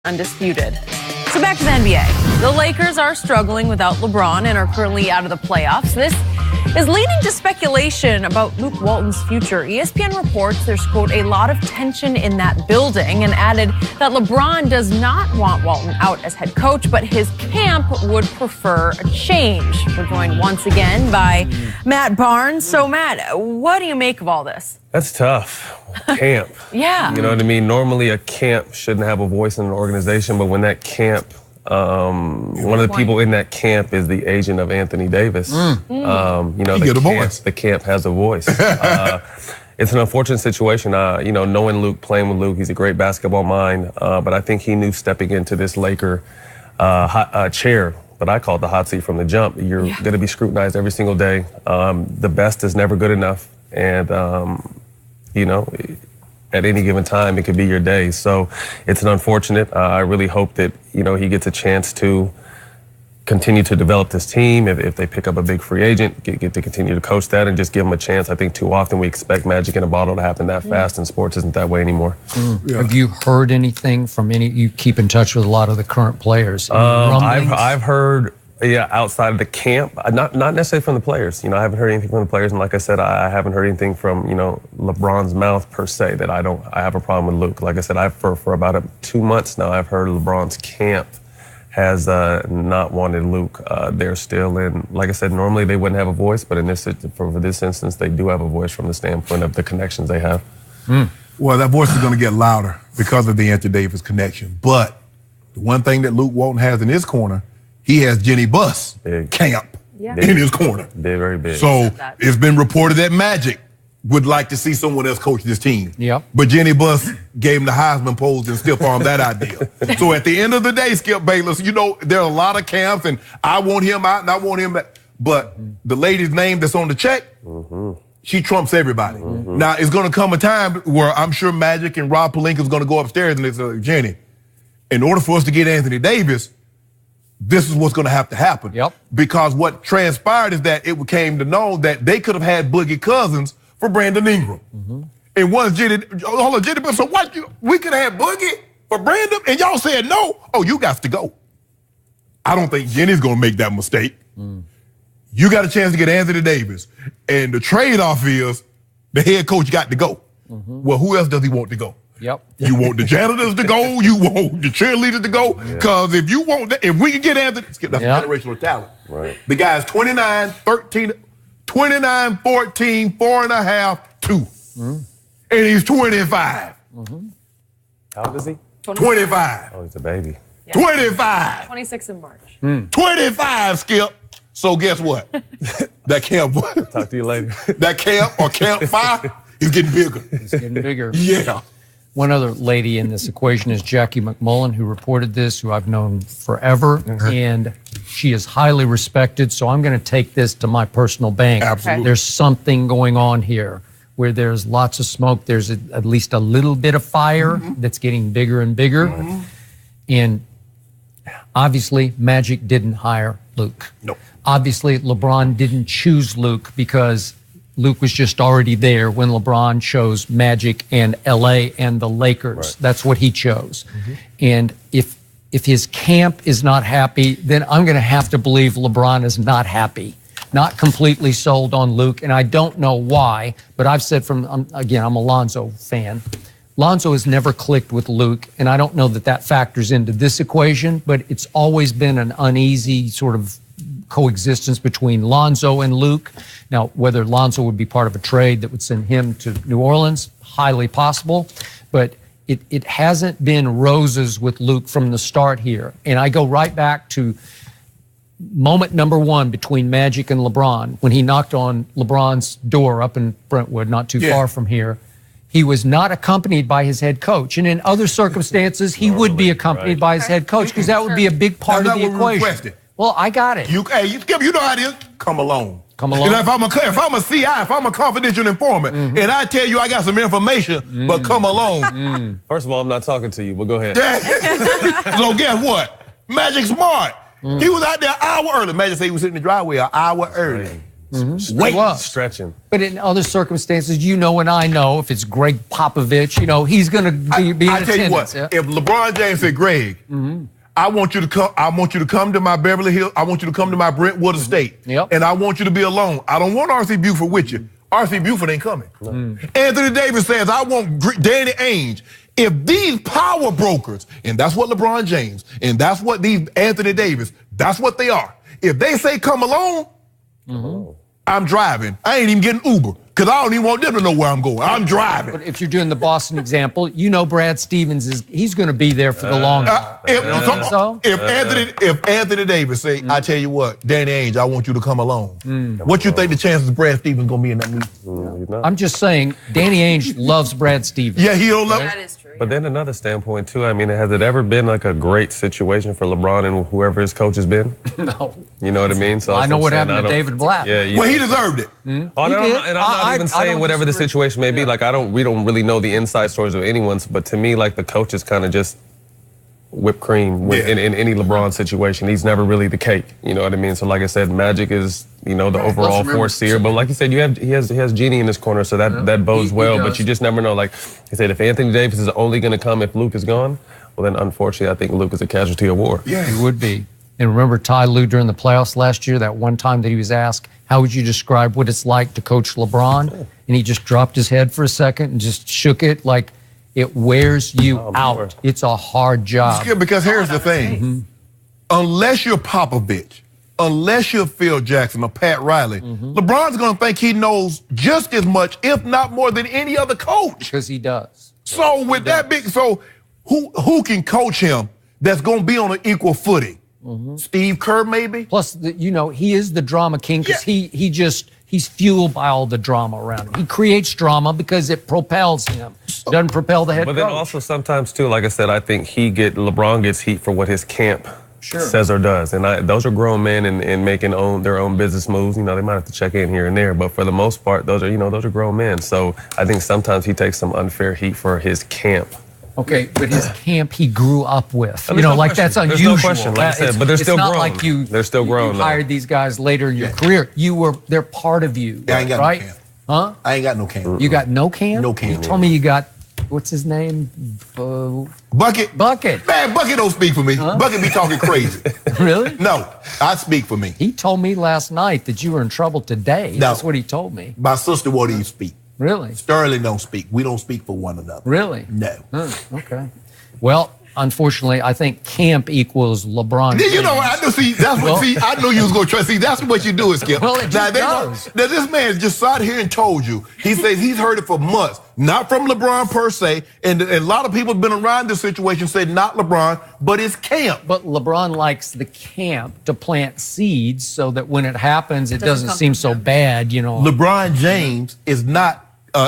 Undisputed. So back to the NBA. The Lakers are struggling without LeBron and are currently out of the playoffs. This is leading to speculation about Luke Walton's future. ESPN reports there's, quote, a lot of tension in that building, and added that LeBron does not want Walton out as head coach, but his camp would prefer a change. We're joined once again by Matt Barnes. So, Matt, what do you make of all this? That's tough. Camp. Yeah. You know what I mean? Normally a camp shouldn't have a voice in an organization, but when that camp, one of the people in that camp is the agent of Anthony Davis. You know, the camp has a voice. It's an unfortunate situation. You know, knowing Luke, playing with Luke, he's a great basketball mind, but I think he knew stepping into this Laker chair that I call the hot seat from the jump. You're going to be scrutinized every single day. The best is never good enough. And, you know, at any given time, it could be your day. So it's an unfortunate. I really hope that, you know, he gets a chance to continue to develop this team. If they pick up a big free agent, get to continue to coach that and just give him a chance. I think too often we expect magic in a bottle to happen that fast, and sports isn't that way anymore. Have you heard anything from any? You keep in touch with a lot of the current players. I've heard. Yeah, outside of the camp, not necessarily from the players. You know, I haven't heard anything from the players, and like I said, I haven't heard anything from, you know, LeBron's mouth per se that I have a problem with Luke. Like I said, for about 2 months now, I've heard LeBron's camp has not wanted Luke there still. And like I said, normally they wouldn't have a voice, but for this instance, they do have a voice from the standpoint of the connections they have. Well, that voice is going to get louder because of the Anthony Davis connection. But the one thing that Luke Walton has in his corner, he has Jenny Buss camp in his corner. They're very big. So it's been reported that Magic would like to see someone else coach this team. Yep. But Jenny Buss gave him the Heisman pose and stiff-armed that idea. So at the end of the day, Skip Bayless, you know, there are a lot of camps, and I want him out and I want him back. But the lady's name that's on the check, she trumps everybody. Now, it's going to come a time where I'm sure Magic and Rob Pelinka is going to go upstairs and they say, Jenny, in order for us to get Anthony Davis, this is what's going to have to happen. Because what transpired is that it became to know that they could have had Boogie Cousins for Brandon Ingram. And once Jenny, so what? We could have had Boogie for Brandon, and y'all said no. Oh, you got to go. I don't think Jenny's going to make that mistake. You got a chance to get Anthony Davis, and the trade-off is the head coach got to go. Well, who else does he want to go? You want the janitors to go. You want the cheerleaders to go. Because if you want that, if we can get Anthony, that's generational talent. The guy's 29, 13, 29, 14, 4.5, 2. And he's 25. How old is he? 25. Oh, he's a baby. 25. 26 in March. 25, Skip. So guess what? That camp. Talk to you later. That camp or camp 5 is getting bigger. It's getting bigger. Yeah. One other lady in this equation is Jackie McMullen, who reported this, who I've known forever, and she is highly respected. So I'm going to take this to my personal bank. Absolutely. There's something going on here where there's lots of smoke. There's at least a little bit of fire that's getting bigger and bigger. And obviously, Magic didn't hire Luke. No. Obviously, LeBron didn't choose Luke because Luke was just already there when LeBron chose Magic and LA and the Lakers. That's what he chose. And if his camp is not happy, then I'm going to have to believe LeBron is not happy, not completely sold on Luke. And I don't know why, but I've said again, I'm a Lonzo fan. Lonzo has never clicked with Luke, and I don't know that factors into this equation, but it's always been an uneasy sort of coexistence between Lonzo and Luke. Now, whether Lonzo would be part of a trade that would send him to New Orleans, highly possible, but it hasn't been roses with Luke from the start here. And I go right back to moment number 1 between Magic and LeBron, when he knocked on LeBron's door up in Brentwood, not too far from here. He was not accompanied by his head coach. And in other circumstances, he would be accompanied by his head coach, because that would be a big part of the equation. Well, I got it. You know how it is. Come along. Come along. And if I'm a CI, if I'm a confidential informant, and I tell you I got some information, but come along. First of all, I'm not talking to you, but go ahead. So guess what? Magic smart. He was out there an hour early. Magic said he was sitting in the driveway an hour early. Wait, stretching. But in other circumstances, you know, and I know, if it's Greg Popovich, you know, he's going to be in attendance. I tell you what, if LeBron James said, Greg, I want you to come. I want you to come to my Beverly Hills. I want you to come to my Brentwood estate, and I want you to be alone. I don't want R.C. Buford with you. R.C. Buford ain't coming. Anthony Davis says, I want Danny Ainge. If these power brokers, and that's what LeBron James, and that's what these Anthony Davis, that's what they are. If they say come along, I'm driving. I ain't even getting Uber because I don't even want them to know where I'm going. I'm driving. But if you're doing the Boston example, you know Brad Stevens he's going to be there for the long haul. If Anthony Davis say, I tell you what, Danny Ainge, I want you to come along. What you think the chances of Brad Stevens going to be in that meeting? I'm just saying, Danny Ainge loves Brad Stevens. Yeah, he don't love That is true. But then another standpoint too, I mean, has it ever been like a great situation for LeBron and whoever his coach has been? No. You know what I mean? So I know what happened to David Blatt. Yeah, well, he deserved it. And I'm not even saying whatever the situation may be. Like we don't really know the inside stories of anyone's, but to me, like the coach is kind of just whipped cream in any LeBron situation. He's never really the cake. You know what I mean? So like I said, Magic is, you know, the overall force here. But like you said, he has Genie in his corner, so that bodes well. But you just never know. Like I said, if Anthony Davis is only going to come if Luke is gone, well then unfortunately I think Luke is a casualty of war. Yeah, he would be. And remember Ty Lue during the playoffs last year, that one time that he was asked, how would you describe what it's like to coach LeBron? And he just dropped his head for a second and just shook it like it wears you out. It's a hard job. Because here's the thing. Unless you're Popovich, unless you're Phil Jackson or Pat Riley, LeBron's going to think he knows just as much, if not more, than any other coach. Because he does. So with that big, who can coach him that's going to be on an equal footing? Steve Kerr, maybe? Plus, you know, he is the drama king because he's fueled by all the drama around him. He creates drama because it propels him. Doesn't propel the head coach. But then also sometimes too, like I said, I think LeBron gets heat for what his camp says or does. And those are grown men and making their own business moves. You know, they might have to check in here and there, but for the most part, those are grown men. So I think sometimes he takes some unfair heat for his camp. Okay, but his camp he grew up with. You know, like that's unusual. There's no question, like I said, but they're still grown. It's not like they're still grown. You hired these guys later in your career. They're part of you, I ain't got right? no camp. Huh? I ain't got no camp. You got no camp? No camp. You told me you got, what's his name? Bucket. Bucket. Man, Bucket don't speak for me. Bucket be talking crazy. Really? No, I speak for me. He told me last night that you were in trouble today. No. That's what he told me. My sister won't even speak. Really? Sterling don't speak. We don't speak for one another. Really? No. Okay. Well, unfortunately, I think camp equals LeBron. You know, I know. See, that's what. I know you was gonna try. See, that's what you do, is Skip. Well, it just does. Now, this man just sat here and told you. He says he's heard it for months, not from LeBron per se, and a lot of people have been around this situation said not LeBron, but it's camp. But LeBron likes the camp to plant seeds so that when it happens, it doesn't seem so bad. You know, LeBron James is not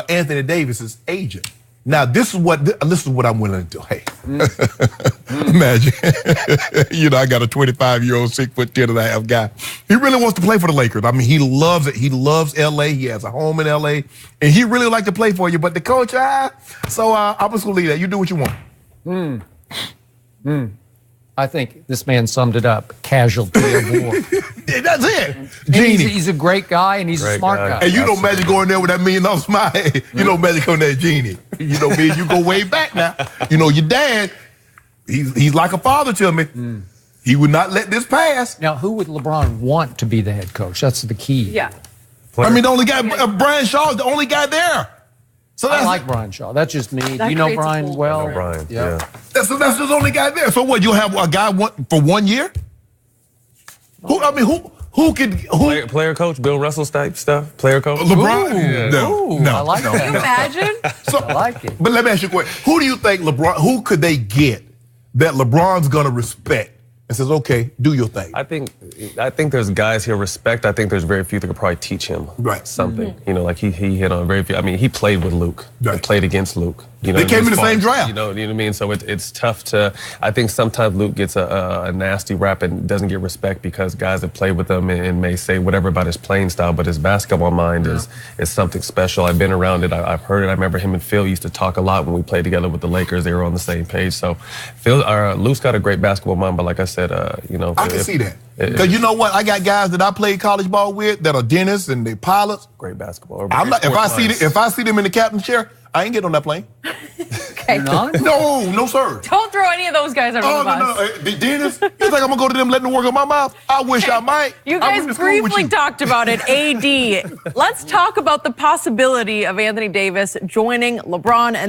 Anthony Davis's agent. Now, this is what I'm willing to do. Hey, imagine, you know, I got a 25-year-old, 6'10.5" guy. He really wants to play for the Lakers. I mean, he loves it. He loves L.A. He has a home in L.A. And he really like to play for you. But the coach, I'm just going to leave that. You do what you want. I think this man summed it up. Casualty of war. That's it. Genie. He's a great guy and he's a smart guy. And you know Magic going there with that $1 million smile. You know Magic on that Genie. You know me and you go way back now. You know your dad, he's like a father to me. He would not let this pass. Now, who would LeBron want to be the head coach? That's the key. Yeah. I mean, the only guy, Brian Shaw is the only guy there. So I like Brian Shaw. That's just me. Do you know Brian well? I know Brian, yeah. That's the only guy there. So what, you'll have a guy for 1 year? Who could... Player coach, Bill Russell type stuff? Player coach? LeBron? No. I like that. Can you imagine? I like it. But let me ask you a question. Who do you think who could they get that LeBron's going to respect and says, okay, do your thing? I think there's guys he'll respect. I think there's very few that could probably teach him something. You know, like he hit on very few. I mean, he played with Luke. He played against Luke. You know, they came in the same draft. You know what I mean? So it's tough to. I think sometimes Luke gets a nasty rap and doesn't get respect because guys have played with him and may say whatever about his playing style, but his basketball mind is something special. I've been around it. I've heard it. I remember him and Phil used to talk a lot when we played together with the Lakers. They were on the same page. So Luke's got a great basketball mind, but like I said, you know, I can see that. Because you know what? I got guys that I played college ball with that are dentists and they pilots. Great basketball. I'm not, if I see them in the captain's chair, I ain't getting on that plane. Okay. You're not? No, sir. Don't throw any of those guys under the bus. No. The dentist, you think I'm going to go to them letting them work on my mouth? I wish I might. You guys briefly talked about it, AD. Let's talk about the possibility of Anthony Davis joining LeBron and